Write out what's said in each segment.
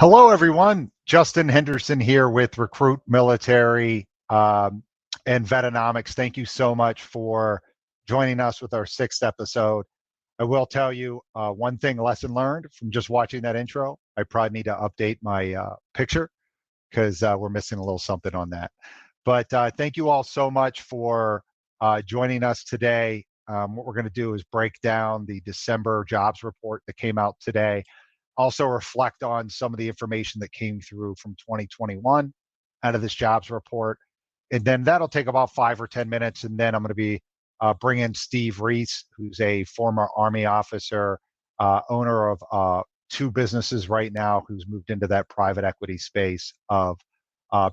Hello, everyone. Justin Henderson here with RecruitMilitary and Vetonomics. Thank you so much for joining us with our 6th episode. I will tell you one thing, lesson learned from just watching that intro. I probably need to update my picture because we're missing a little something on that. But thank you all so much for joining us today. What we're going to do is break down the December jobs report that came out today. Also reflect on some of the information that came through from 2021 out of this jobs report. And then that'll take about 5 or 10 minutes. And then I'm going to be bringing Steve Reis, who's a former Army officer, owner of 2 businesses right now, who's moved into that private equity space of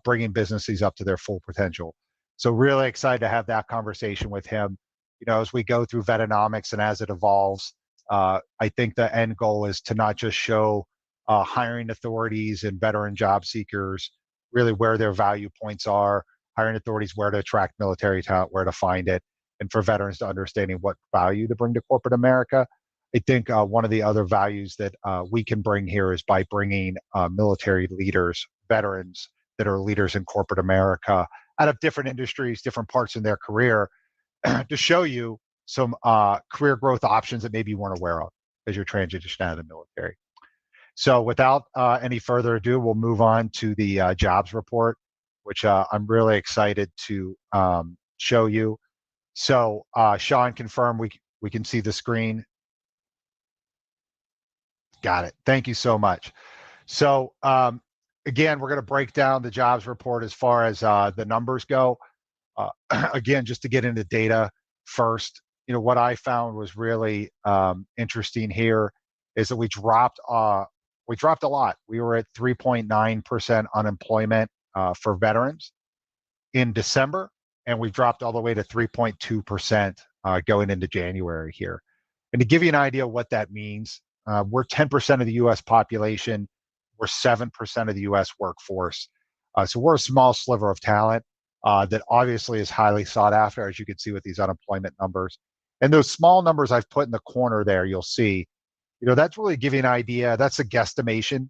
bringing businesses up to their full potential. So really excited to have that conversation with him. You know, as we go through Vetonomics and as it evolves, I think the end goal is to not just show hiring authorities and veteran job seekers really where their value points are, hiring authorities where to attract military talent, where to find it, and for veterans to understanding what value to bring to corporate America. I think one of the other values that we can bring here is by bringing military leaders, veterans that are leaders in corporate America out of different industries, different parts in their career, to show you some career growth options that maybe you weren't aware of as you're transitioning out of the military. So without any further ado, we'll move on to the jobs report, which I'm really excited to show you. So Sean, confirm we can see the screen. Got it. Thank you so much. So again, we're going to break down the jobs report as far as the numbers go. Again, just to get into data first, you know, what I found was really interesting here is that we dropped a lot. We were at 3.9% unemployment for veterans in December, and we dropped all the way to 3.2% going into January here. And to give you an idea of what that means, we're 10% of the U.S. population. We're 7% of the U.S. workforce. So we're a small sliver of talent that obviously is highly sought after, as you can see with these unemployment numbers. And those small numbers I've put in the corner there, you'll see, you know, that's really giving an idea. That's a guesstimation,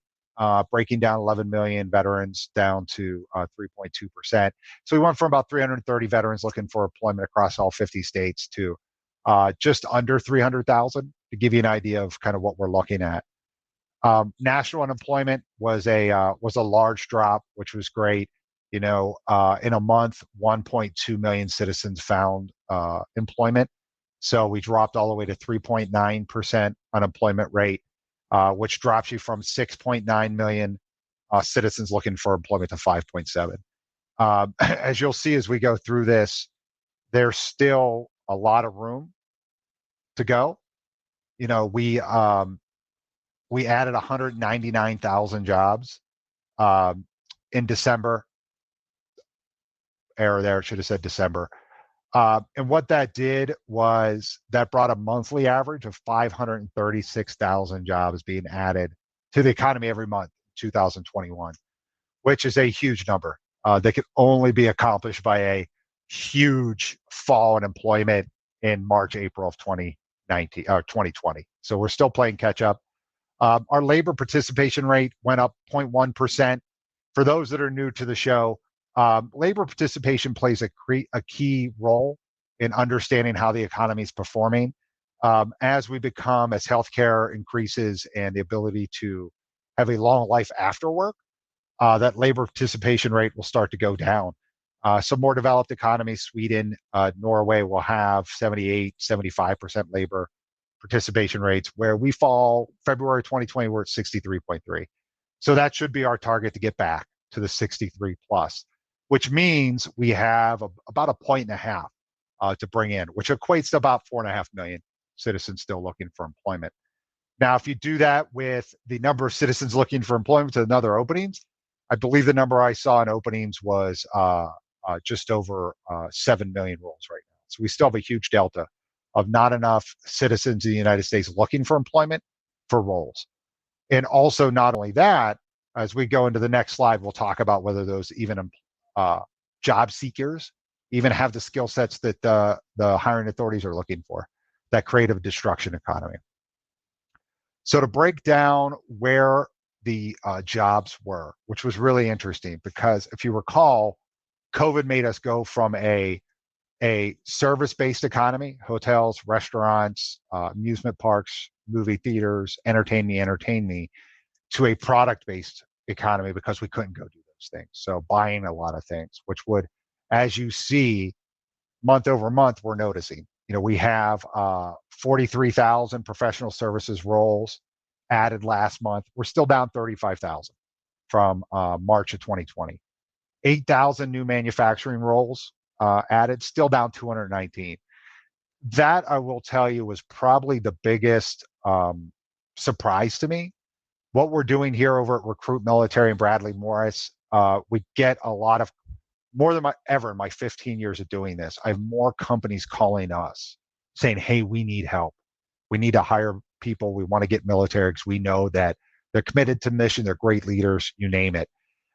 breaking down 11 million veterans down to 3.2%. So we went from about 330 veterans looking for employment across all 50 states to just under 300,000, to give you an idea of kind of what we're looking at. National unemployment was a large drop, which was great. You know, in a month, 1.2 million citizens found employment. So we dropped all the way to 3.9% unemployment rate, which drops you from 6.9 million citizens looking for employment to 5.7. As you'll see as we go through this, there's still a lot of room to go. You know, we added 199,000 jobs in December. Error there, should have said December. And what that did was that brought a monthly average of 536,000 jobs being added to the economy every month in 2021, which is a huge number that could only be accomplished by a huge fall in employment in March, April of 2020. So we're still playing catch up. Our labor participation rate went up 0.1%. For those that are new to the show, labor participation plays a key role in understanding how the economy is performing. As healthcare increases and the ability to have a long life after work, that labor participation rate will start to go down. Some more developed economies, Sweden, Norway, will have 78, 75% labor participation rates, where we fall February 2020, we're at 63.3. So that should be our target to get back to the 63 plus. Which means we have about 1.5 points to bring in, which equates to about 4.5 million citizens still looking for employment. Now, if you do that with the number of citizens looking for employment to another openings, I believe the number I saw in openings was just over 7 million roles right now. So we still have a huge delta of not enough citizens in the United States looking for employment for roles. And also, not only that, as we go into the next slide, we'll talk about whether those even job seekers even have the skill sets that the hiring authorities are looking for, that creative destruction economy. So to break down where the jobs were, which was really interesting because if you recall, COVID made us go from a service-based economy, hotels, restaurants, amusement parks, movie theaters, entertain me, to a product-based economy because we couldn't go do those things. So buying a lot of things, which would, as you see, month over month, we're noticing. We have 43,000 professional services roles added last month. We're still down 35,000 from March of 2020. 8,000 new manufacturing roles added, still down 219. That, I will tell you, was probably the biggest surprise to me. What we're doing here over at RecruitMilitary and Bradley Morris, we get a lot of, more than ever in my 15 years of doing this, I have more companies calling us saying, hey, we need help. We need to hire people. We want to get military because we know that they're committed to mission. They're great leaders, you name it.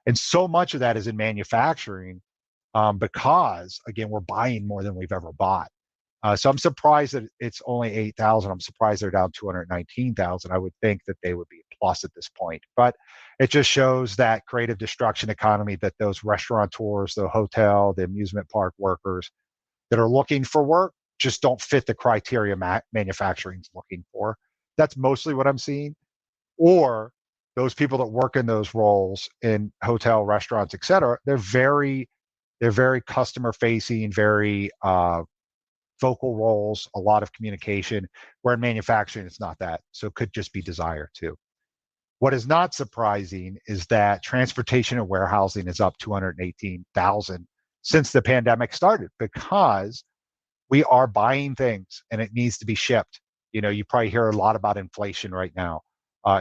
And so much of that is in manufacturing because, again, we're buying more than we've ever bought. So I'm surprised that it's only 8,000. I'm surprised they're down 219,000. I would think that they would be a plus at this point. But it just shows that creative destruction economy that those restaurateurs, the hotel, the amusement park workers that are looking for work just don't fit the criteria manufacturing's looking for. That's mostly what I'm seeing. Or those people that work in those roles in hotel, restaurants, et cetera, they're very customer facing, very vocal roles, a lot of communication, where in manufacturing, it's not that. So it could just be desire too. What is not surprising is that transportation and warehousing is up 218,000 since the pandemic started because we are buying things and it needs to be shipped. You probably hear a lot about inflation right now.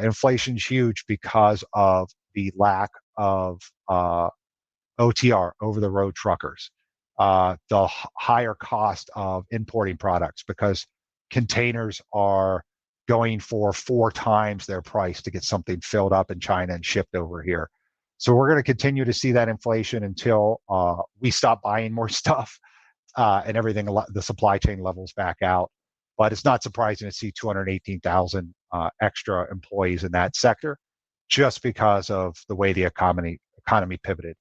Inflation's huge because of the lack of OTR, over the road truckers. The higher cost of importing products because containers are going for 4 times their price to get something filled up in China and shipped over here. So we're going to continue to see that inflation until we stop buying more stuff and everything, the supply chain levels back out. But it's not surprising to see 218,000 extra employees in that sector just because of the way the economy pivoted.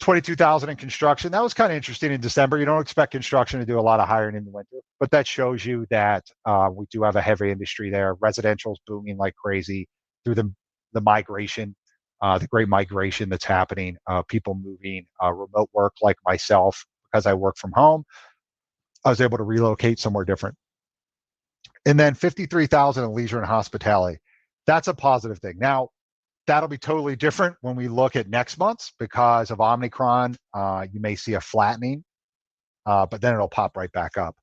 22,000 in construction. That was kind of interesting in December. You don't expect construction to do a lot of hiring in the winter, but that shows you that we do have a heavy industry there. Residential's booming like crazy through the migration, the great migration that's happening, people moving, remote work like myself, because I work from home. I was able to relocate somewhere different. And then 53,000 in leisure and hospitality. That's a positive thing. Now, that'll be totally different when we look at next month's because of Omicron. You may see a flattening, but then it'll pop right back up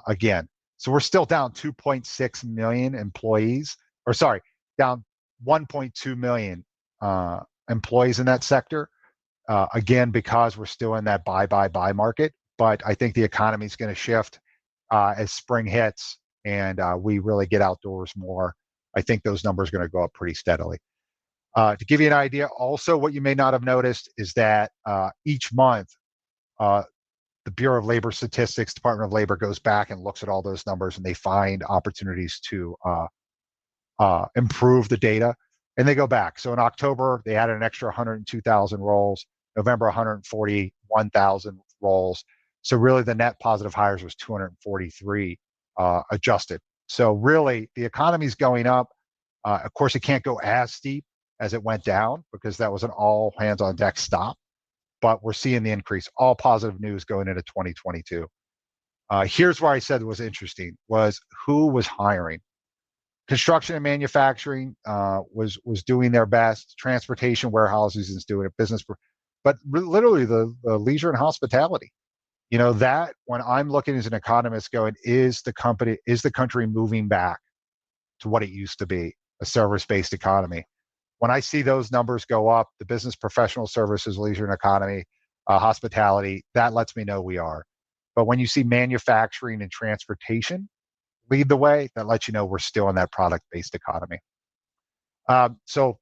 again. So we're still down 2.6 million employees, or sorry, down 1.2 million employees in that sector. Again, because we're still in that buy market. But I think the economy is going to shift as spring hits and we really get outdoors more. I think those numbers are going to go up pretty steadily. To give you an idea, also what you may not have noticed is that each month, the Bureau of Labor Statistics, Department of Labor goes back and looks at all those numbers and they find opportunities to improve the data, and they go back. So in October, they added an extra 102,000 roles, November 141,000 roles. So really the net positive hires was 243 adjusted. So really the economy's going up. Of course, it can't go as steep as it went down because that was an all hands on deck stop, but we're seeing the increase. All positive news going into 2022. Here's where I said was interesting was who was hiring. Construction and manufacturing was doing their best. Transportation, warehouses is doing it. Business, but literally the leisure and hospitality. That when I'm looking as an economist going, is the country moving back to what it used to be, a service-based economy? When I see those numbers go up, the business, professional services, leisure and economy, hospitality, that lets me know we are. But when you see manufacturing and transportation lead the way, that lets you know we're still in that product-based economy. So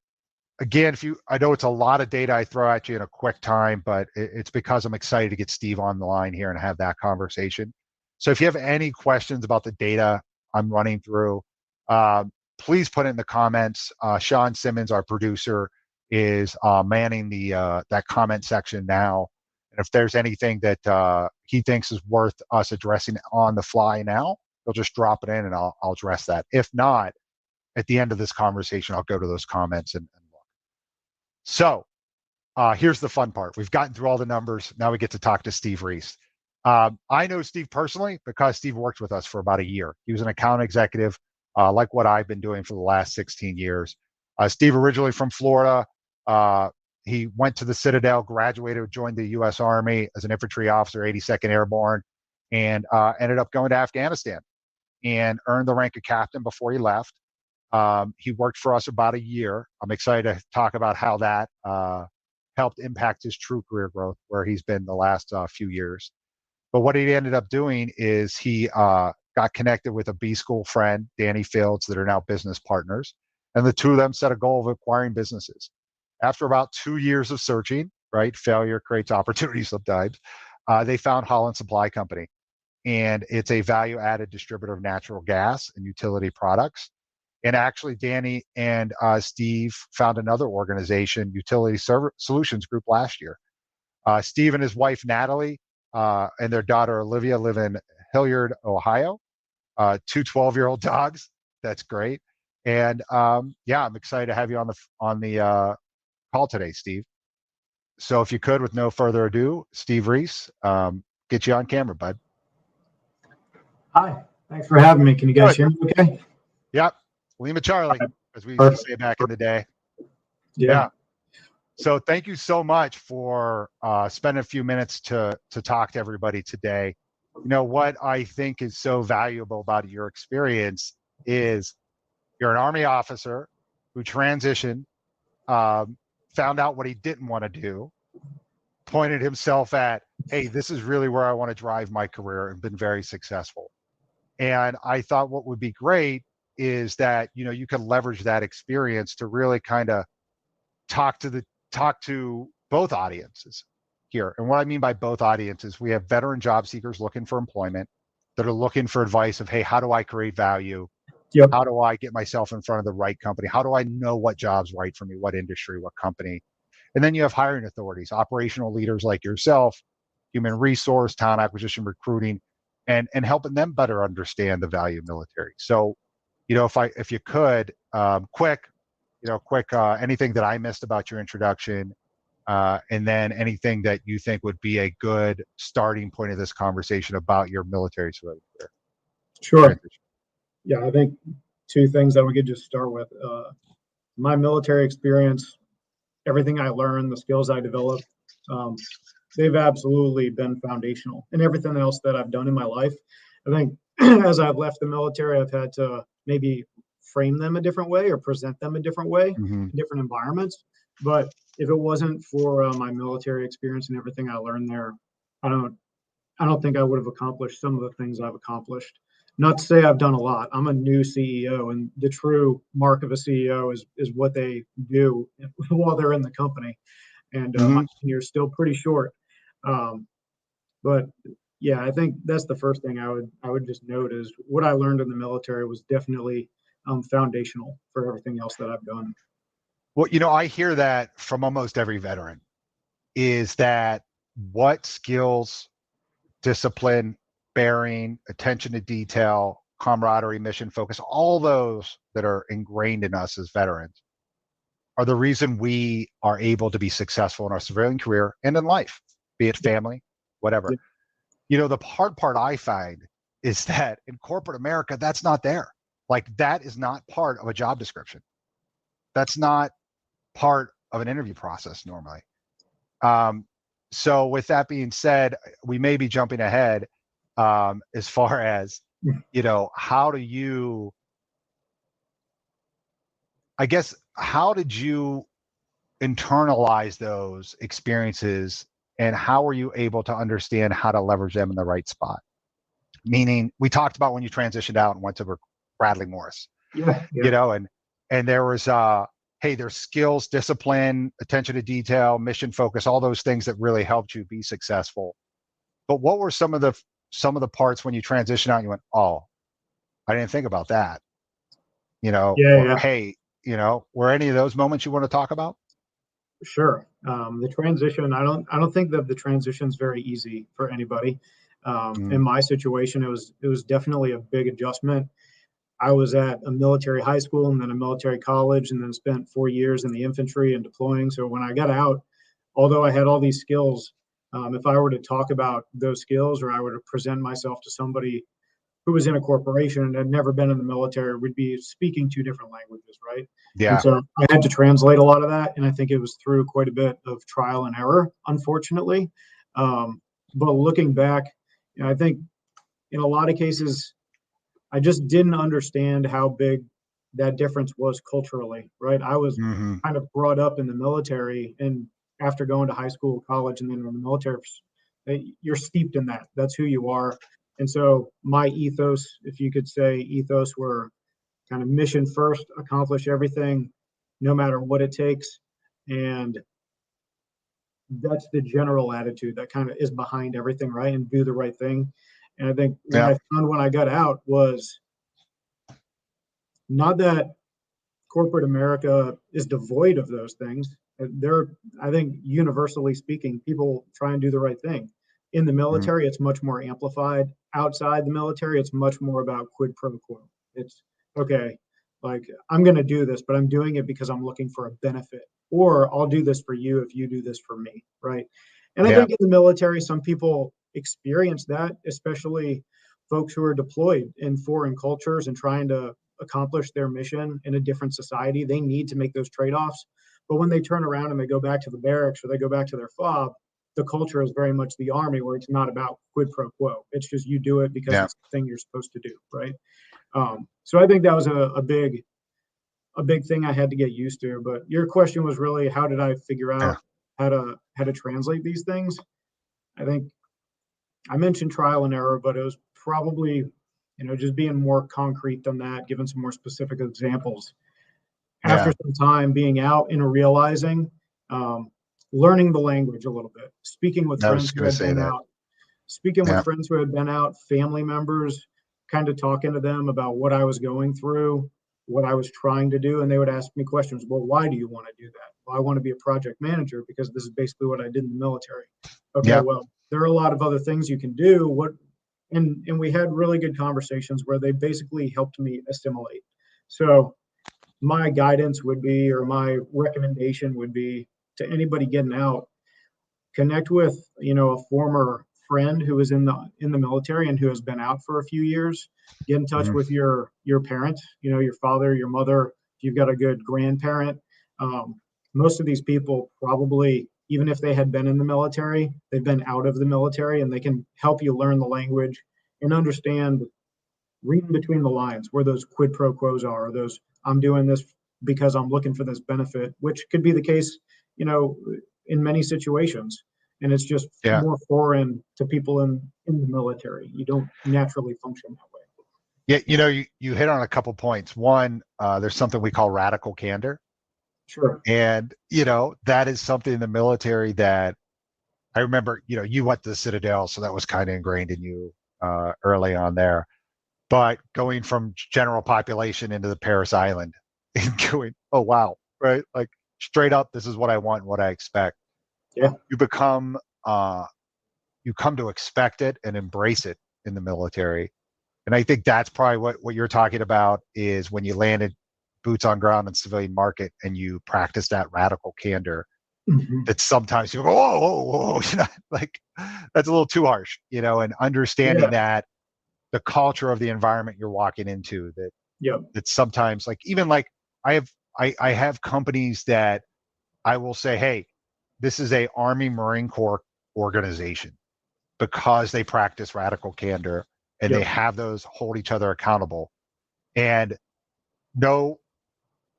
again, I know it's a lot of data I throw at you in a quick time, but it's because I'm excited to get Steve on the line here and have that conversation. So if you have any questions about the data I'm running through, please put it in the comments. Sean Simmons, our producer, is manning the that comment section now. And if there's anything that he thinks is worth us addressing on the fly now, he'll just drop it in and I'll address that. If not, at the end of this conversation, I'll go to those comments and look. So here's the fun part. We've gotten through all the numbers. Now we get to talk to Steve Reis. I know Steve personally because Steve worked with us for about a year. He was an account executive, like what I've been doing for the last 16 years. Steve originally from Florida. He went to the Citadel, graduated, joined the U.S. Army as an infantry officer, 82nd Airborne, and ended up going to Afghanistan and earned the rank of captain before he left. He worked for us about a year. I'm excited to talk about how that helped impact his true career growth, where he's been the last few years. But what he ended up doing is he got connected with a B school friend, Danny Fields, that are now business partners. And the two of them set a goal of acquiring businesses. After about 2 years of searching, right, failure creates opportunity sometimes, they found Holland Supply Company. And it's a value-added distributor of natural gas and utility products. And actually, Danny and Steve found another organization, Utility Solutions Group, last year. Steve and his wife, Natalie, and their daughter, Olivia, live in Hilliard, Ohio. 2 12-year-old dogs. That's great. And yeah, I'm excited to have you on the call today, Steve. So if you could, with no further ado, Steve Reis, get you on camera, bud. Hi, thanks for having me. Can you guys hear me okay? Yep. Lima Charlie, as we used to say back in the day. Yeah. So thank you so much for spending a few minutes to talk to everybody today. You know, what I think is so valuable about your experience is you're an Army officer who transitioned, found out what he didn't want to do, pointed himself at, hey, this is really where I want to drive my career, and been very successful. And I thought what would be great is that, you know, you can leverage that experience to really kind of talk to both audiences here. And what I mean by both audiences, we have veteran job seekers looking for employment that are looking for advice of, hey, how do I create value? Yep. How do I get myself in front of the right company? How do I know what job's right for me, what industry, what company? And then you have hiring authorities, operational leaders like yourself, human resource, talent acquisition, recruiting, and helping them better understand the value of military. So, you know, if you could, quick, anything that I missed about your introduction, and then anything that you think would be a good starting point of this conversation about your military civilian career. Sure. Yeah, I think 2 things that we could just start with. My military experience, everything I learned, the skills I developed, they've absolutely been foundational in everything else that I've done in my life. I think as I've left the military, I've had to maybe frame them a different way or present them a different way in different environments. But if it wasn't for my military experience and everything I learned there, I don't think I would have accomplished some of the things I've accomplished. Not to say I've done a lot. I'm a new CEO, and the true mark of a CEO is what they do while they're in the company. And my tenure is still pretty short. But yeah, I think that's the first thing I would just note is what I learned in the military was definitely foundational for everything else that I've done. Well, you know, I hear that from almost every veteran, is that what skills, discipline, bearing, attention to detail, camaraderie, mission focus, all those that are ingrained in us as veterans are the reason we are able to be successful in our civilian career and in life, be it family, whatever. Yeah. You know, the hard part I find is that in corporate America, that's not there. Like, that is not part of a job description. That's not part of an interview process normally. So with that being said, we may be jumping ahead as far as, you know, how did you internalize those experiences, and how were you able to understand how to leverage them in the right spot? Meaning, we talked about when you transitioned out and went to Bradley Morris, you know, and there was, hey, there's skills, discipline, attention to detail, mission focus, all those things that really helped you be successful. But what were some of the parts when you transitioned out and you went, oh, I didn't think about that? Yeah, or yeah. hey, were any of those moments you want to talk about? Sure. The transition, I don't think that the transition is very easy for anybody. In Mm, my situation, it was definitely a big adjustment. I was at a military high school and then a military college and then spent 4 years in the infantry and deploying. So when I got out, although I had all these skills, if I were to talk about those skills or I were to present myself to somebody who was in a corporation and had never been in the military, we'd be speaking two different languages, right? And yeah. so I had to translate a lot of that. And I think it was through quite a bit of trial and error, unfortunately. But looking back, I think in a lot of cases, I just didn't understand how big that difference was culturally, right? I was Hmm. kind of brought up in the military, and after going to high school, college, and then in the military, you're steeped in that. That's who you are. And so my ethos, if you could say ethos, were kind of mission first, accomplish everything, no matter what it takes. And that's the general attitude that kind of is behind everything, right? And do the right thing. And I think what Yeah. I found when I got out was not that corporate America is devoid of those things. There, I think, universally speaking, people try and do the right thing. In the Mm, military, it's much more amplified. Outside the military, it's much more about quid pro quo. It's okay, like I'm going to do this, but I'm doing it because I'm looking for a benefit, or I'll do this for you if you do this for me, right? And I yeah. think in the military, some people experience that, especially folks who are deployed in foreign cultures and trying to accomplish their mission in a different society. They need to make those trade-offs. But when they turn around and they go back to the barracks or they go back to their fob, the culture is very much the army where it's not about quid pro quo. It's just you do it because Yeah. it's the thing you're supposed to do, right? So I think that was a big thing I had to get used to. But your question was really how did I figure Yeah. out how to translate these things? I think I mentioned trial and error, but it was probably just being more concrete than that, giving some more specific examples. After Yeah. some time being out and realizing, um, learning the language a little bit, I was going to say that. speaking with Yeah. friends who had been out, family members, kind of talking to them about what I was going through, what I was trying to do. And they would ask me questions. Well, why do you want to do that? Well, I want to be a project manager because this is basically what I did in the military. Okay, Yeah. well, there are a lot of other things you can do. And we had really good conversations where they basically helped me assimilate. So my guidance would be, or my recommendation would be to anybody getting out, connect with, a former friend who was in the military and who has been out for a few years. Get in touch Mhm. with your parent, your father, your mother, if you've got a good grandparent. Most of these people probably, even if they had been in the military, they've been out of the military and they can help you learn the language and understand, reading between the lines, where those quid pro quos are, or those I'm doing this because I'm looking for this benefit, which could be the case, you know, in many situations. And it's just Yeah. more foreign to people in the military. You don't naturally function that way. Yeah. You hit on a couple points. One, there's something we call radical candor. Sure. And, that is something in the military that I remember, you went to the Citadel, so that was kind of ingrained in you early on there. But going from general population into the Paris Island and going, oh, wow, right? Like straight up, this is what I want, what I expect. Yeah. You become, you come to expect it and embrace it in the military. And I think that's probably what you're talking about is when you landed boots on ground in civilian market and you practice that radical candor Mhm. that sometimes you go, whoa, whoa, whoa, like that's a little too harsh, and understanding Yeah. that the culture of the environment you're walking into Yep. that sometimes like even like I have I have companies that I will say, hey, this is a Army Marine Corps organization because they practice radical candor and they Yep. have those hold each other accountable. And no,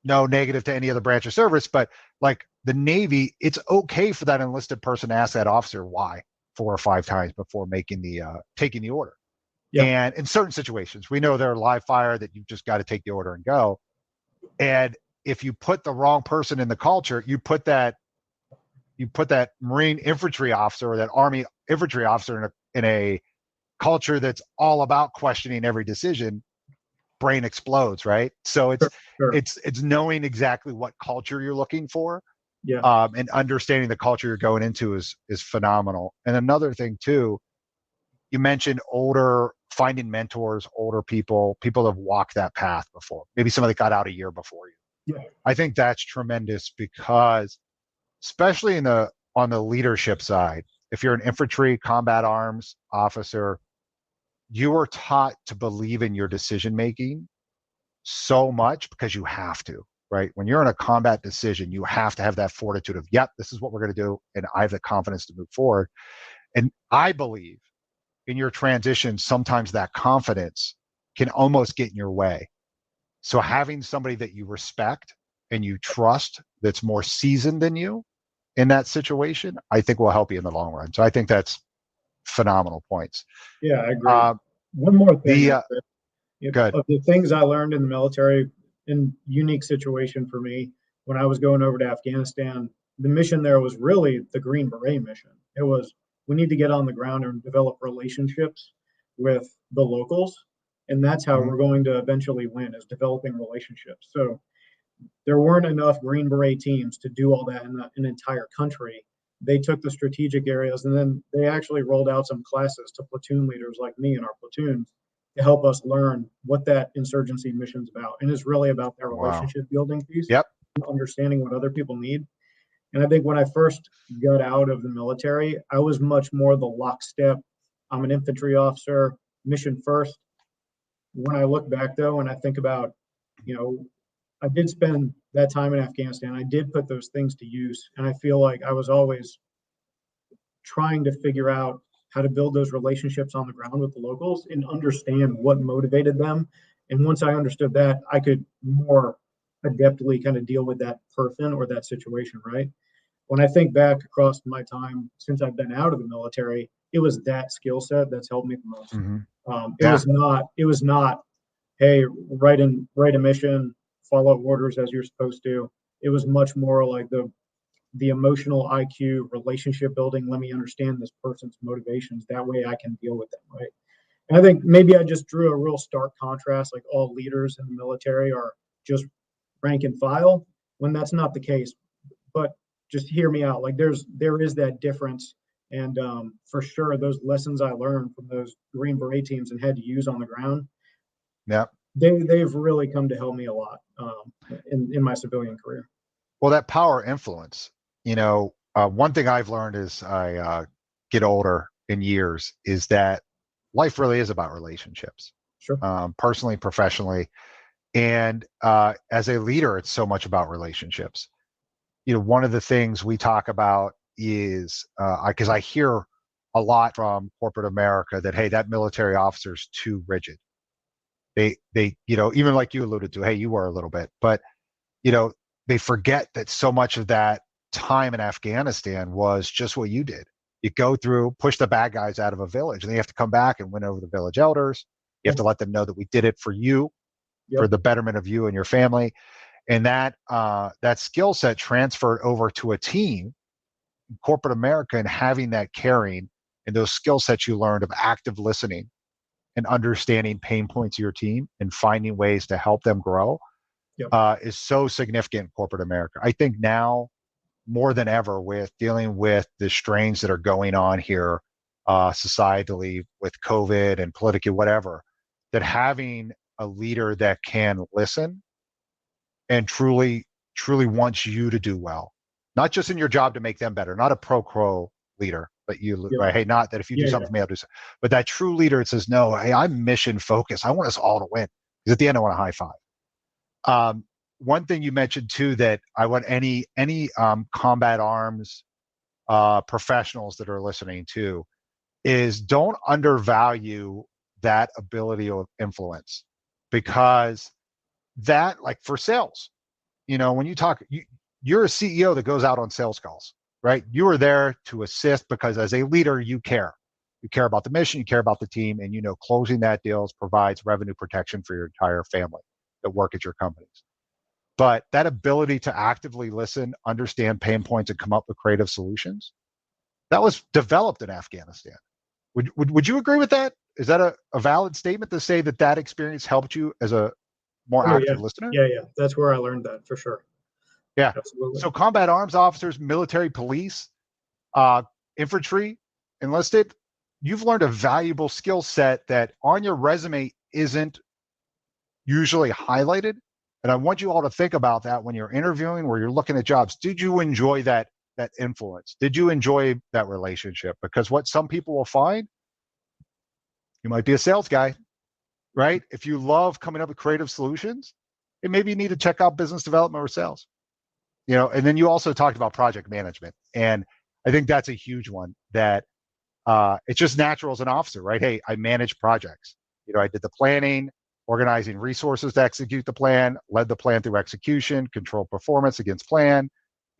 no negative to any other branch of service, but like the Navy, it's okay for that enlisted person to ask that officer why 4 or 5 times before making the taking the order. Yep. And in certain situations, we know they're live fire that you've just got to take the order and go. And if you put the wrong person in the culture, you put that Marine infantry officer or that Army infantry officer in a culture that's all about questioning every decision. brain explodes, right? So Sure. it's knowing exactly what culture you're looking for, Yeah. and understanding the culture you're going into is phenomenal. And another thing too, you mentioned finding mentors, older people that have walked that path before. Maybe somebody that got out a year before you. Yeah. I think that's tremendous because, especially on the leadership side, if you're an infantry combat arms officer, you are taught to believe in your decision making so much because you have to, right? When you're in a combat decision, you have to have that fortitude of, yep, this is what we're going to do, and I have the confidence to move forward. And I believe in your transition, sometimes that confidence can almost get in your way. So having somebody that you respect and you trust that's more seasoned than you in that situation, I think will help you in the long run. So I think that's phenomenal points. Yeah, I agree. One more thing. Good. Of the things I learned in the military, in unique situation for me, when I was going over to Afghanistan, the mission there was really the Green Beret mission. It was, we need to get on the ground and develop relationships with the locals. And that's how we're going to eventually win, is developing relationships. So there weren't enough Green Beret teams to do all that in an entire country. They took the strategic areas, and then they actually rolled out some classes to platoon leaders like me in our platoons to help us learn what that insurgency mission's about. And it's really about that relationship building piece, Yep. understanding what other people need. And I think when I first got out of the military, I was much more the lockstep. I'm an infantry officer, mission first. When I look back though, and I think about, I did spend that time in Afghanistan. I did put those things to use. And I feel like I was always trying to figure out how to build those relationships on the ground with the locals and understand what motivated them. And once I understood that, I could more adeptly kind of deal with that person or that situation, right? When I think back across my time since I've been out of the military, it was that skill set that's helped me the most. It was not, hey, write a mission, follow orders as you're supposed to. It was much more like the emotional IQ, relationship building. Let me understand this person's motivations. That way I can deal with them, right? And I think maybe I just drew a real stark contrast, like all leaders in the military are just rank and file, when that's not the case. But just hear me out. Like there is that difference. And for sure, those lessons I learned from those Green Beret teams and had to use on the ground, they've really come to help me a lot in my civilian career. Well, that power influence, one thing I've learned as I get older in years is that life really is about relationships. Sure. Personally, professionally, and as a leader, it's so much about relationships. One of the things we talk about is because I hear a lot from corporate America that, hey, that military officer's too rigid. They even like you alluded to, hey, you were a little bit, but they forget that so much of that time in Afghanistan was just what you did. You go through, push the bad guys out of a village, and then you have to come back and win over the village elders. You have to let them know that we did it for you, for the betterment of you and your family. And that skill set transferred over to a team in corporate America, and having that caring and those skill sets you learned of active listening and understanding pain points of your team and finding ways to help them grow is so significant in corporate America. I think now more than ever, with dealing with the strains that are going on here societally with COVID and politically, whatever, that having a leader that can listen and truly wants you to do well, not just in your job to make them better, not a pro leader, but right? Hey, not that if you do something for me, I'll do something, but that true leader that says, no, hey, I'm mission focused. I want us all to win, because at the end, I want a high five. One thing you mentioned too, that I want any combat arms professionals that are listening to, is don't undervalue that ability of influence, because that, like for sales, when you talk, you're a CEO that goes out on sales calls, right? You are there to assist because as a leader, you care about the mission, you care about the team, and closing that deals provides revenue protection for your entire family that work at your companies. But that ability to actively listen, understand pain points, and come up with creative solutions, that was developed in Afghanistan. Would you agree with that? is that a valid statement to say that that experience helped you as a more active listener? Yeah. That's where I learned that for sure. Yeah. Absolutely. So combat arms officers, military police, infantry, enlisted, you've learned a valuable skill set that on your resume isn't usually highlighted. And I want you all to think about that when you're interviewing, where you're looking at jobs. Did you enjoy that influence? Did you enjoy that relationship? Because what some people will find, you might be a sales guy, right? If you love coming up with creative solutions, and maybe you need to check out business development or sales. And then you also talked about project management. And I think that's a huge one that it's just natural as an officer, right? Hey, I manage projects. I did the planning, organizing resources to execute the plan, led the plan through execution, control performance against plan,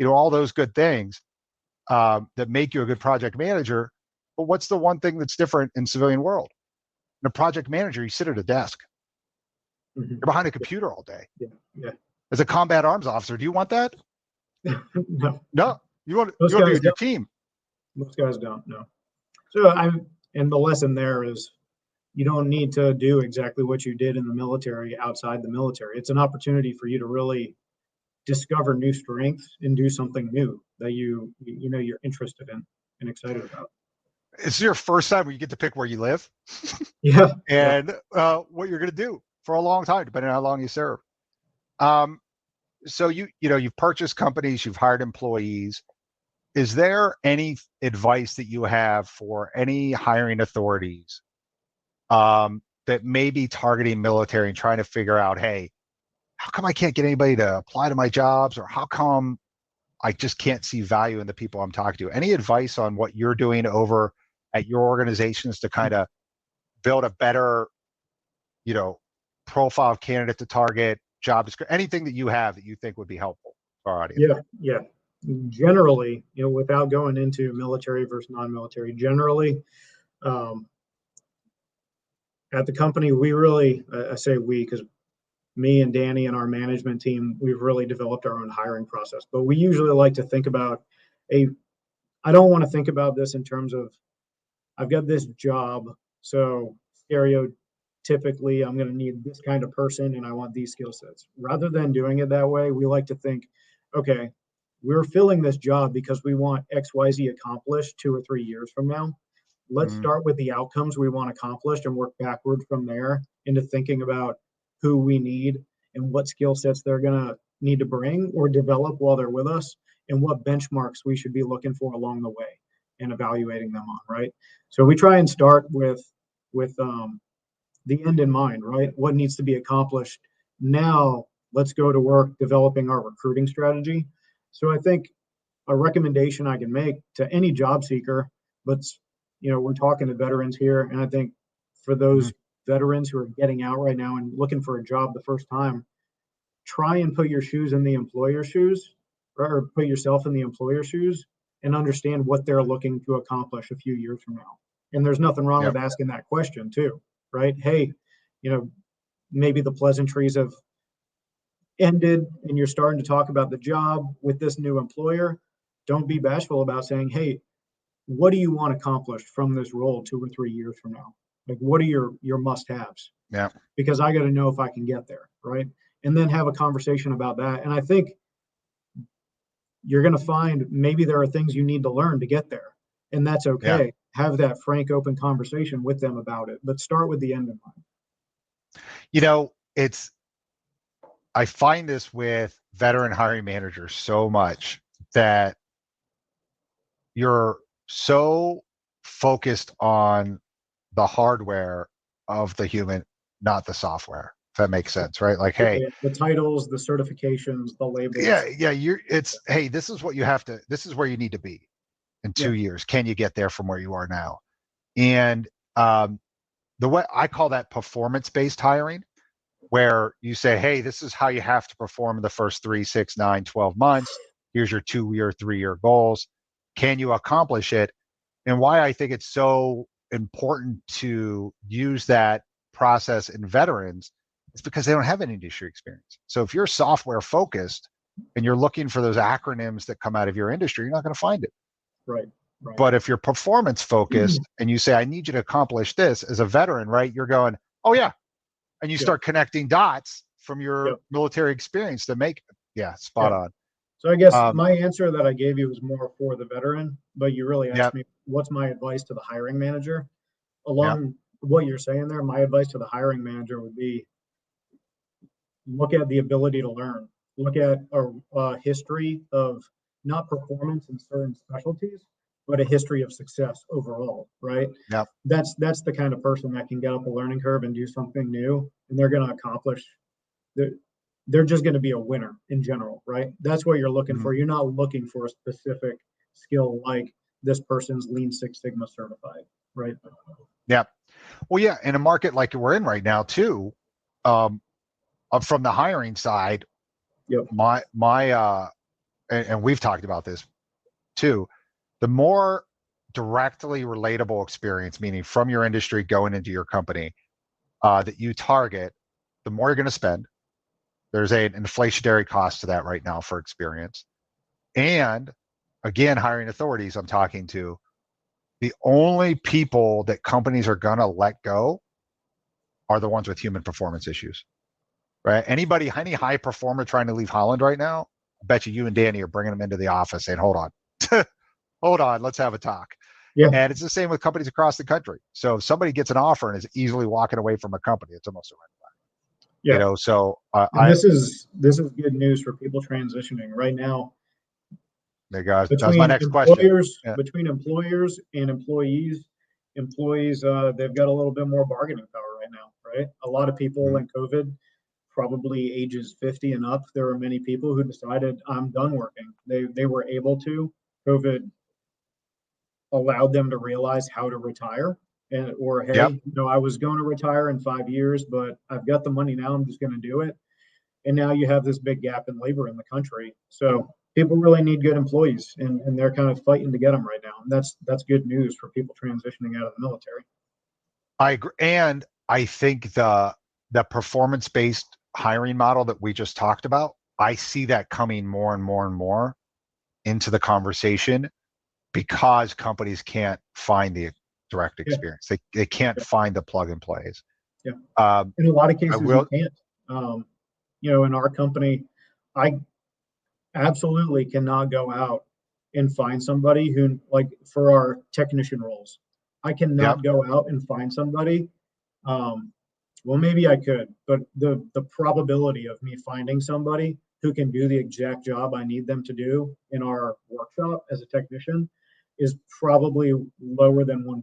all those good things that make you a good project manager. But what's the one thing that's different in civilian world? In a project manager, you sit at a desk. You're behind a computer all day. Yeah. As a combat arms officer, do you want that? No. You want to be with your team. Most guys don't, no. So and the lesson there is you don't need to do exactly what you did in the military outside the military. It's an opportunity for you to really discover new strengths and do something new that you're interested in and excited about. It's your first time where you get to pick where you live. Yeah. And what you're going to do for a long time, depending on how long you serve. So you've purchased companies, you've hired employees. Is there any advice that you have for any hiring authorities that may be targeting military and trying to figure out, hey, how come I can't get anybody to apply to my jobs, or how come I just can't see value in the people I'm talking to? Any advice on what you're doing over at your organizations to kind of build a better, profile of candidate to target, job description, anything that you have that you think would be helpful for our audience? Yeah. Generally, without going into military versus non-military, generally, at the company, we really, I say we, because me and Danny and our management team, we've really developed our own hiring process. But we usually like to think about I don't want to think about this in terms of, I've got this job, so stereotypically I'm going to need this kind of person and I want these skill sets. Rather than doing it that way, we like to think, okay, we're filling this job because we want XYZ accomplished 2 or 3 years from now. Let's start with the outcomes we want accomplished and work backward from there into thinking about who we need and what skill sets they're going to need to bring or develop while they're with us, and what benchmarks we should be looking for along the way and evaluating them on, right? So we try and start with the end in mind, right? What needs to be accomplished. Now let's go to work developing our recruiting strategy. So I think a recommendation I can make to any job seeker, but we're talking to veterans here, and I think for those veterans who are getting out right now and looking for a job the first time, try and put your shoes in the employer's shoes, or put yourself in the employer's shoes and understand what they're looking to accomplish a few years from now. And there's nothing wrong with asking that question too, right? Hey, maybe the pleasantries have ended and you're starting to talk about the job with this new employer. Don't be bashful about saying, hey, what do you want accomplished from this role 2 or 3 years from now? Like, what are your must-haves? Yeah. Because I got to know if I can get there, right? And then have a conversation about that. And I think you're going to find maybe there are things you need to learn to get there, and that's okay. Yeah. Have that frank, open conversation with them about it, but start with the end in mind. I find this with veteran hiring managers so much that you're so focused on the hardware of the human, not the software. If that makes sense, right? Like, hey, the titles, the certifications, the labels. Yeah. Hey, this is what you have to, this is where you need to be in 2 years. Can you get there from where you are now? And the way I call that performance-based hiring, where you say, hey, this is how you have to perform in the first 3, 6, 9, 12 months. Here's your 2-year, 3-year goals. Can you accomplish it? And why I think it's so important to use that process in veterans is because they don't have any industry experience. So if you're software focused and you're looking for those acronyms that come out of your industry, you're not going to find it. Right. Right. But if you're performance focused and you say, I need you to accomplish this as a veteran, right? You're going, oh yeah. And you start connecting dots from your military experience to make, spot on. So I guess my answer that I gave you was more for the veteran, but you really asked me, what's my advice to the hiring manager? Along what you're saying there, my advice to the hiring manager would be, look at the ability to learn. Look at a history of not performance in certain specialties, but a history of success overall, right? Yep. That's the kind of person that can get up a learning curve and do something new, and they're going to accomplish. They're just going to be a winner in general, right? That's what you're looking for. You're not looking for a specific skill like this person's Lean Six Sigma certified, right? Yeah. Well, yeah, in a market like we're in right now too, from the hiring side, and we've talked about this too, the more directly relatable experience, meaning from your industry going into your company, that you target, the more you're going to spend. There's an inflationary cost to that right now for experience. And again, hiring authorities I'm talking to, the only people that companies are going to let go are the ones with human performance issues, right? Any high performer trying to leave Holland right now, I bet you and Danny are bringing them into the office saying, hold on, let's have a talk. Yeah. And it's the same with companies across the country. So if somebody gets an offer and is easily walking away from a company, it's almost a red flag. Yeah. So this is good news for people transitioning right now. There goes. That's my next question. Between employers and employees, they've got a little bit more bargaining power right now, right? A lot of people in COVID, probably ages 50 and up, there were many people who decided, I'm done working. They were able to. COVID allowed them to realize how to retire. Or hey, I was going to retire in 5 years, but I've got the money now, I'm just going to do it. And now you have this big gap in labor in the country. So people really need good employees, and they're kind of fighting to get them right now. And that's good news for people transitioning out of the military. I agree. And I think the performance-based hiring model that we just talked about, I see that coming more and more and more into the conversation because companies can't find the direct experience. They can't find the plug and plays. Yeah. In a lot of cases, you can't. In our company, I absolutely cannot go out and find somebody who, like for our technician roles, I cannot go out and find somebody. Well, maybe I could, but the probability of me finding somebody who can do the exact job I need them to do in our workshop as a technician is probably lower than 1%.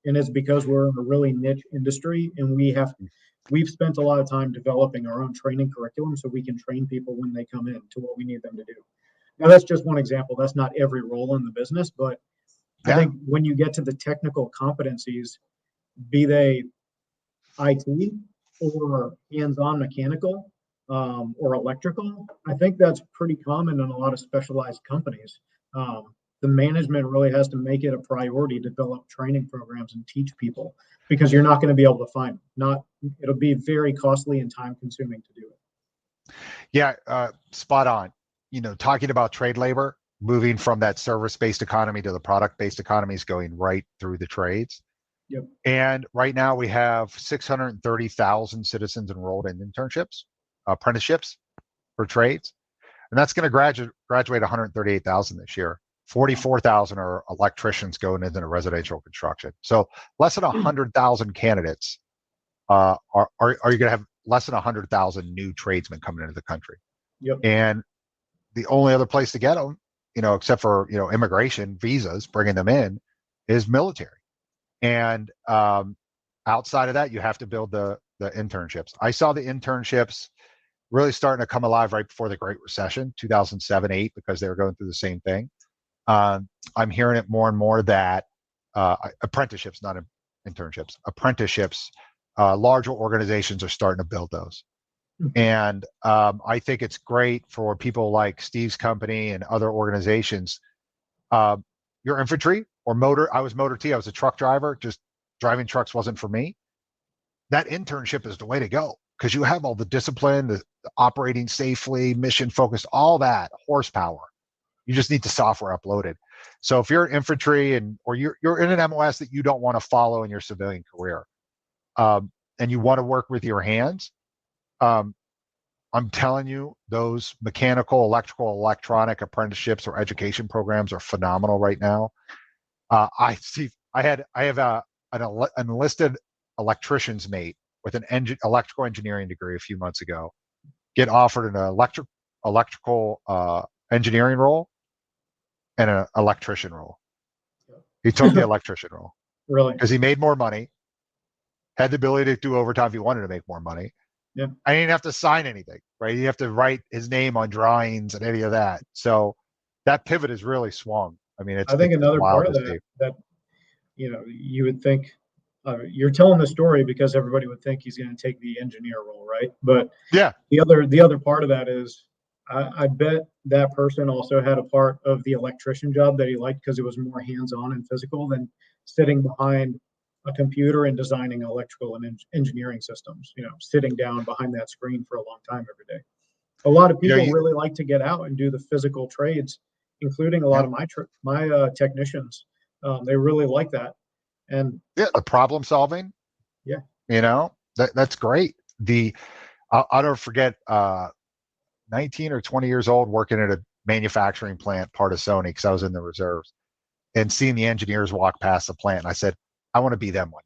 And it's because we're in a really niche industry, and we've spent a lot of time developing our own training curriculum so we can train people when they come in to what we need them to do. Now, that's just one example. That's not every role in the business, but I think when you get to the technical competencies, be they IT or hands-on mechanical or electrical, I think that's pretty common in a lot of specialized companies. The management really has to make it a priority to develop training programs and teach people, because you're not going to be able to find them. It'll be very costly and time consuming to do it. Yeah, spot on. Talking about trade labor, moving from that service-based economy to the product-based economy is going right through the trades. Yep. And right now we have 630,000 citizens enrolled in internships, apprenticeships for trades. And that's going to graduate 138,000 this year. 44,000 are electricians going into residential construction. So less than 100,000 candidates are you going to have less than 100,000 new tradesmen coming into the country. Yep. And the only other place to get them, except for, immigration, visas, bringing them in, is military. And outside of that, you have to build the internships. I saw the internships really starting to come alive right before the Great Recession, 2007-8, because they were going through the same thing. I'm hearing it more and more that apprenticeships, not internships, apprenticeships, larger organizations are starting to build those. And I think it's great for people like Steve's company and other organizations. Your infantry or motor, I was motor T, I was a truck driver, just driving trucks wasn't for me. That internship is the way to go, because you have all the discipline, the operating safely, mission focused, all that horsepower. You just need the software uploaded. So if you're infantry or you're in an MOS that you don't want to follow in your civilian career, and you want to work with your hands, I'm telling you, those mechanical, electrical, electronic apprenticeships or education programs are phenomenal right now. I have an enlisted electrician's mate with an electrical engineering degree a few months ago get offered an electrical engineering role and an electrician role. He took the electrician role. Really? Because he made more money, had the ability to do overtime if he wanted to make more money. Yeah. I didn't have to sign anything, right? You have to write his name on drawings and any of that. So that pivot has really swung. I mean, I think another part of that you would think you're telling the story because everybody would think he's going to take the engineer role, right? But yeah, the other part of that is I bet that person also had a part of the electrician job that he liked because it was more hands-on and physical than sitting behind a computer and designing electrical and engineering systems, sitting down behind that screen for a long time every day. A lot of people really like to get out and do the physical trades, including a lot of my technicians. They really like that. And the problem solving. Yeah. That's great. I'll never forget 19 or 20 years old working at a manufacturing plant, part of Sony, because I was in the reserves, and seeing the engineers walk past the plant. And I said, I want to be them one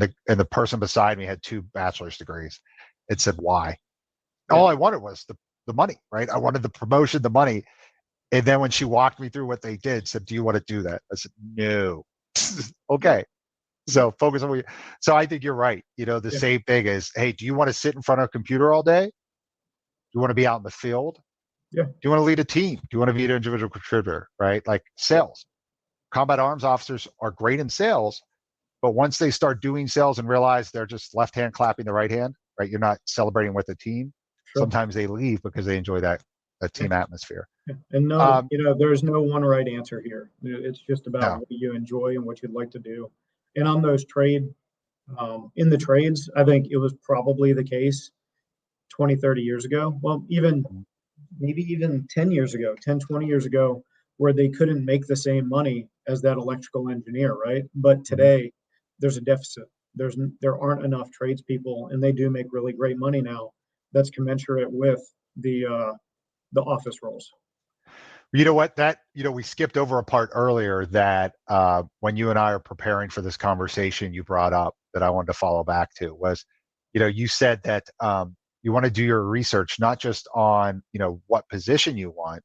day. And the person beside me had 2 bachelor's degrees. It said, why? Yeah. All I wanted was the money, right? I wanted the promotion, the money. And then when she walked me through what they did, said, do you want to do that? I said, no. Okay. So focus on so I think you're right. The same thing is, hey, do you want to sit in front of a computer all day? Do you want to be out in the field? Yeah. Do you want to lead a team? Do you want to be an individual contributor, right? Like sales. Combat arms officers are great in sales, but once they start doing sales and realize they're just left hand clapping the right hand, right? You're not celebrating with the team. Sure. Sometimes they leave because they enjoy that team atmosphere. And there's no one right answer here. It's just about what you enjoy and what you'd like to do. And on those in the trades, I think it was probably the case 20, 30 years ago. Well, maybe even 10 years ago, 10, 20 years ago, where they couldn't make the same money as that electrical engineer, right? But today, there's a deficit. There aren't enough tradespeople, and they do make really great money now. That's commensurate with the office roles. You know what? We skipped over a part earlier that when you and I are preparing for this conversation, you brought up that I wanted to follow back to was, you said that you want to do your research not just on what position you want,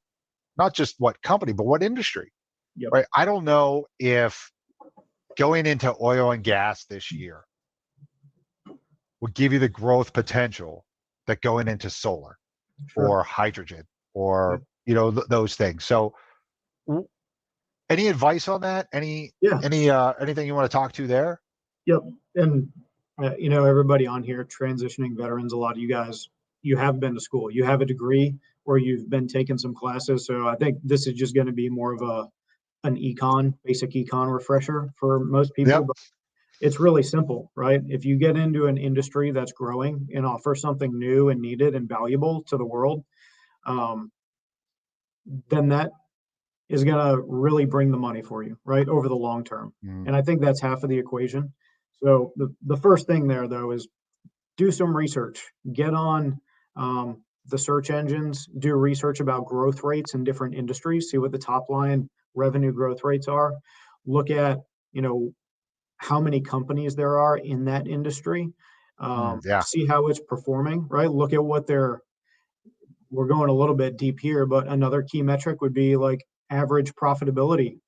not just what company, but what industry. Yep. Right? I don't know if going into oil and gas this year will give you the growth potential that going into solar or hydrogen or those things. So any advice on that? Anything you want to talk to there? Yep. And everybody on here, transitioning veterans, a lot of you guys, you have been to school, you have a degree, or you've been taking some classes. So I think this is just going to be more of an basic econ refresher for most people. Yep. But it's really simple, right? If you get into an industry that's growing and offers something new and needed and valuable to the world, then that is going to really bring the money for you, right, over the long term. And I think that's half of the equation. So the first thing there, though, is do some research. Get on the search engines, do research about growth rates in different industries, see what the top line revenue growth rates are. Look at, how many companies there are in that industry. See how it's performing, right? Look at what we're going a little bit deep here, but another key metric would be like average profitability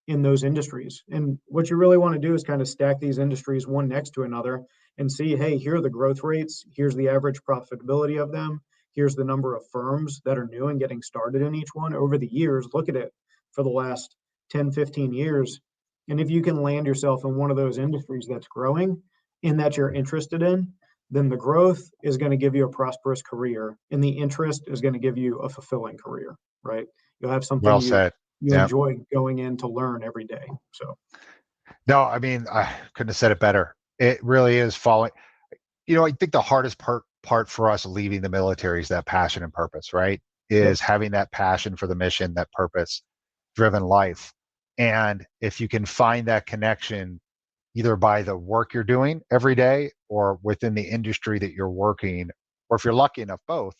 in those industries. And what you really want to do is kind of stack these industries one next to another and see, hey, here are the growth rates. Here's the average profitability of them. Here's the number of firms that are new and getting started in each one over the years. Look at it for the last 10, 15 years. And if you can land yourself in one of those industries that's growing and that you're interested in, then the growth is going to give you a prosperous career and the interest is going to give you a fulfilling career, right? You'll have something you enjoy going in to learn every day. So, no, I mean, I couldn't have said it better. It really is following. I think the hardest part for us leaving the military is that passion and purpose, right? is having that passion for the mission, that purpose-driven life. And if you can find that connection either by the work you're doing every day or within the industry that you're working, or if you're lucky enough, both,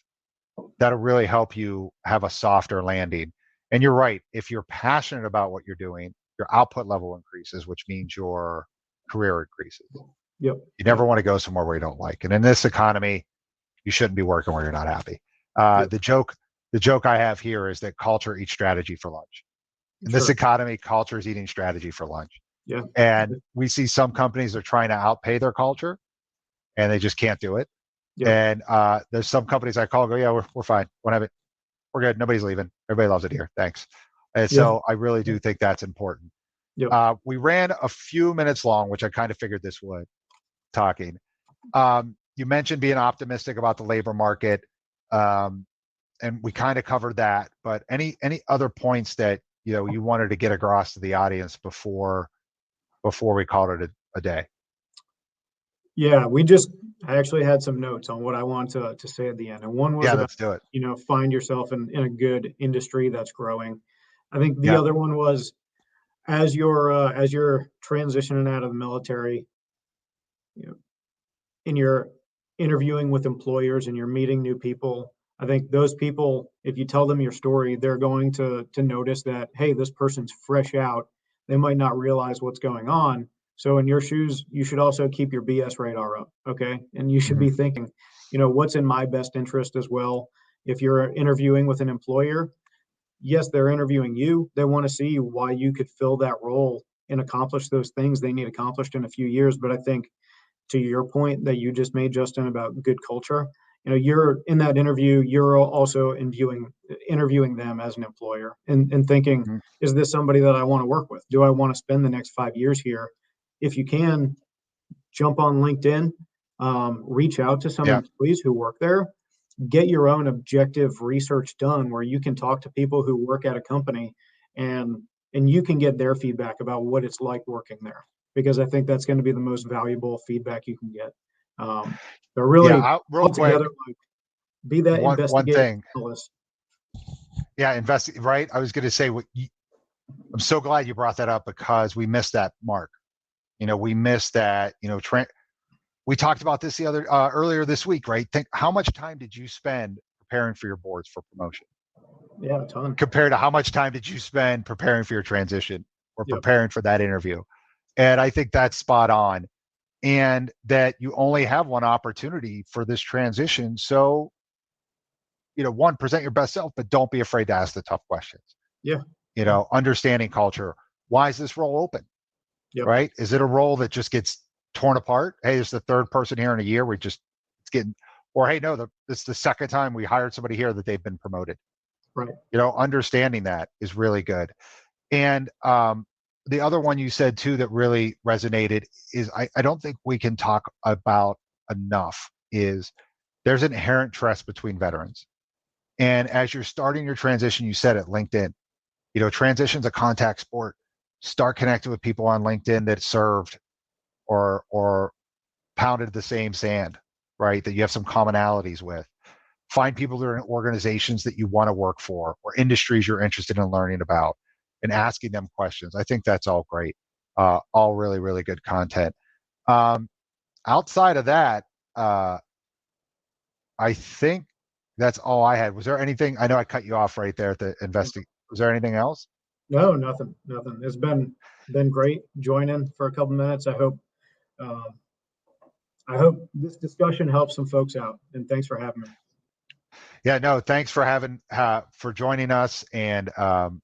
that'll really help you have a softer landing. And you're right, if you're passionate about what you're doing, your output level increases, which means your career increases. Yep. You never want to go somewhere where you don't like. And in this economy, you shouldn't be working where you're not happy. The joke I have here is that culture eats strategy for lunch. In this economy, culture is eating strategy for lunch. Yeah. And we see some companies are trying to outpay their culture, and they just can't do it. Yeah. And there's some companies I call, go, yeah, we're fine. Won't have it. We're good. Nobody's leaving. Everybody loves it here. Thanks. And so I really do think that's important. Yep. We ran a few minutes long, which I kind of figured this would, talking. You mentioned being optimistic about the labor market, and we kind of covered that. But any other points that you wanted to get across to the audience before we called it a day? Yeah, I actually had some notes on what I want to say at the end. And one was about, let's do it. Find yourself in a good industry that's growing. I think the other one was, as you're transitioning out of the military, and you're interviewing with employers and you're meeting new people, I think those people, if you tell them your story, they're going to notice that, hey, this person's fresh out. They might not realize what's going on. So in your shoes, you should also keep your BS radar up, okay? And you should be thinking, what's in my best interest as well. If you're interviewing with an employer, yes, they're interviewing you. They want to see why you could fill that role and accomplish those things they need accomplished in a few years. But I think to your point that you just made, Justin, about good culture, you're in that interview, you're also interviewing them as an employer and thinking, is this somebody that I want to work with? Do I want to spend the next 5 years here? If you can, jump on LinkedIn, reach out to some employees who work there, get your own objective research done where you can talk to people who work at a company and you can get their feedback about what it's like working there, because I think that's going to be the most valuable feedback you can get. So really, real quick, be that investigative analyst. Yeah, right. I was going to say, I'm so glad you brought that up because we missed that mark. We missed that. We talked about this earlier this week, right? Think how much time did you spend preparing for your boards for promotion? Yeah, a ton. Compared to how much time did you spend preparing for your transition or preparing for that interview? And I think that's spot on. And that you only have one opportunity for this transition. So, one, present your best self, but don't be afraid to ask the tough questions. Yeah. Understanding culture. Why is this role open? Yep. Right? Is it a role that just gets torn apart? Hey, it's the third person here in a year. It's getting, or hey, no, it's the second time we hired somebody here that they've been promoted. Right. Understanding that is really good. And the other one you said too that really resonated is I don't think we can talk about enough is there's an inherent trust between veterans. And as you're starting your transition, you said it, LinkedIn, transition's a contact sport. Start connecting with people on LinkedIn that served or pounded the same sand, right? That you have some commonalities with. Find people that are in organizations that you want to work for or industries you're interested in learning about and asking them questions. I think that's all great. All really, really good content. Outside of that, I think that's all I had. Was there anything? I know I cut you off right there at the investing. Was there anything else? No, nothing. It's been great joining for a couple minutes. I hope this discussion helps some folks out, and thanks for having me. Yeah, no, thanks for for joining us, and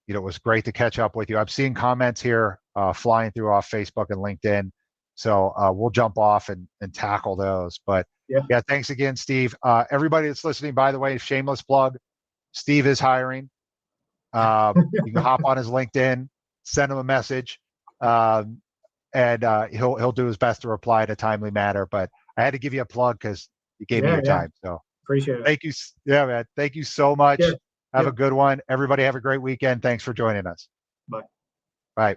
it was great to catch up with you. I'm seeing comments here flying through off Facebook and LinkedIn, so we'll jump off and tackle those. But yeah, thanks again, Steve. Everybody that's listening, by the way, shameless plug, Steve is hiring. You can hop on his LinkedIn, send him a message, and he'll do his best to reply in a timely manner. But I had to give you a plug because you gave me your time. So appreciate it. Thank you. Yeah, man. Thank you so much. Have a good one. Everybody have a great weekend. Thanks for joining us. Bye. Bye.